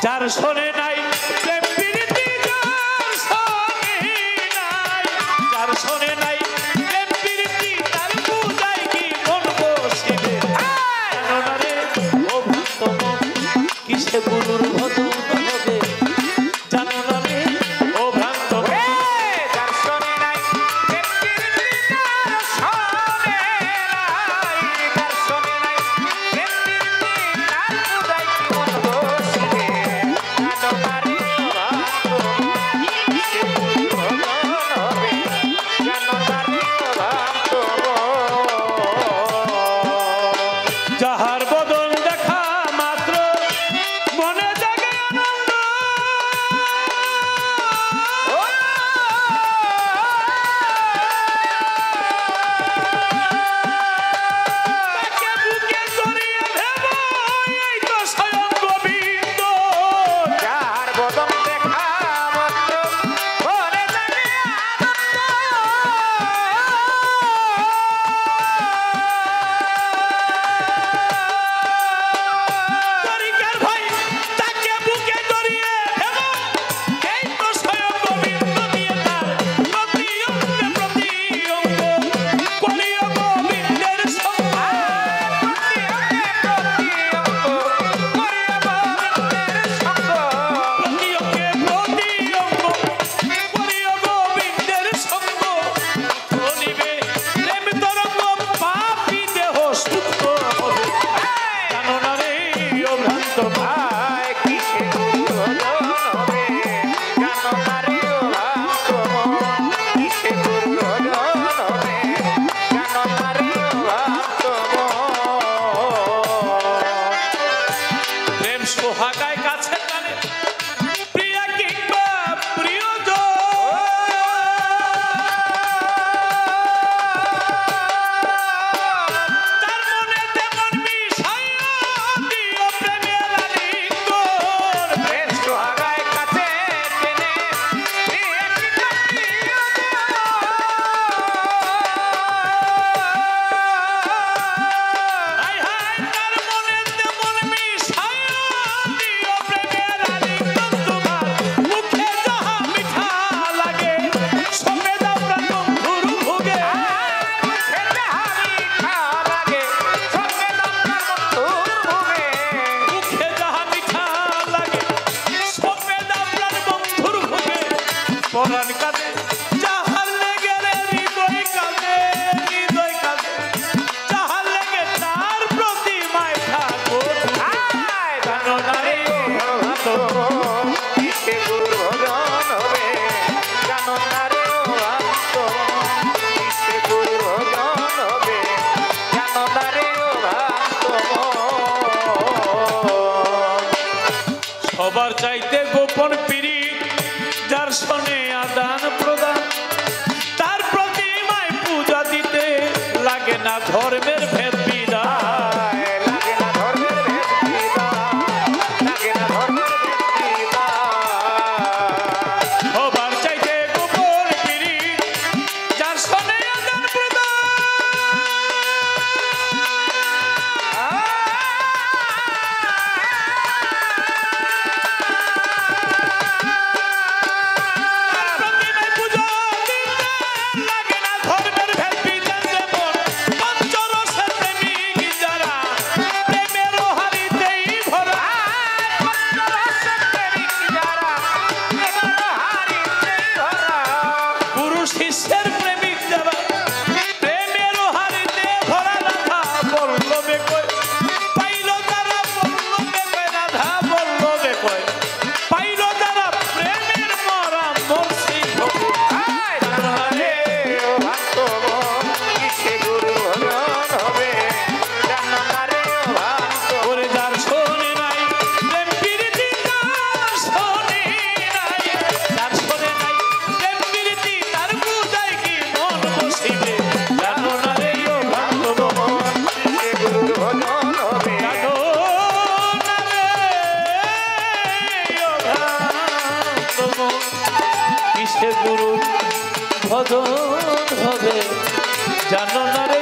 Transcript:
যার শোনে নাই প্রেম প্রীতি যার শোনে নাই যার শোনে নাই প্রেম প্রীতি তার পূজায় কি মন বসিবে জানো না রে ও ভক্ত মন কিসে গুরুর ভজন হবে জানো না রে ও ভক্ত যার শোনে নাই প্রেম প্রীতি যার শোনে নাই যার শোনে নাই প্রেম প্রীতি তার পূজায় কি মন বসিবে জানো না রে যাহার বদন দেখা মাত্র মনে জাগে আনন্দ তাকে বুকে জড়িয়ে ধেব এই তো স্বয়ং গোবিন্দ যার বদন দেখা মাত্র মনে জাগে তরিকার ভাই তাকে বুকে জড়িয়ে ধেব এই তো স্বয়ং গোবিন্দ দিয়ে তার প্রতি অঙ্গে কলিয় গোবিন্দের সঙ্গ সোহাগায় কাছে টানে প্রিয়া কিংবা প্রিয়জন তার মনে তেমন মিশাইয়া দিও প্রেমের আলিঙ্গন প্রেম সোহাগায় কাছে টেনে হায় হায় তার মনে তেমন মিশাইয়া দিও প্রেমের আলিঙ্গন তোমার মুখে যাহা মিঠা লাগে সঙ্গে দাও প্রাণ বন্ধুর ভোগে মুখে যাহা মিঠা লাগে সঙ্গে দাও প্রাণ বন্ধুর ভোগে পরাণ কাঁদে যাহার লেগে রে হৃদয় কাঁদে যাহার লেগে তার প্রতিমায় ঠাকুর জানো না রে সবার চাইতে গোপন পীড়িত যার শোনে আদান প্রদান তার প্রতিমায় পূজা দিতে লাগে না ধর্মের ভেদ বিধান সবার চাইতে গোপন পীড়িত যার শোনে আদান প্রদান প্রতিমায় পূজা দিতে লাগে না ধর্মের ভেদ বিধান যেমন পঞ্চরসের প্রেমিক যারা প্রেমের হারিতেই ভরা গুরু শিষ্যের প্রেমিক যারা প্রেমের হারিতে ভরা রাধা বল্লভে কয় পাইল তারা বল্লভে কয় রাধা বল্লভে কয় পাইল তারা প্রেমের মরা মরছি ভোগে ওরে যার শোনে নাই প্রেম প্রীতি যার শোনে নাই যার শোনে নাই প্রেম প্রীতি তার পূজায় কি মন বসিবে জানো না রে ও ভক্ত মন জানো না রে ও ভক্ত মন কিসে গুরু ভজন হবে জানো না রে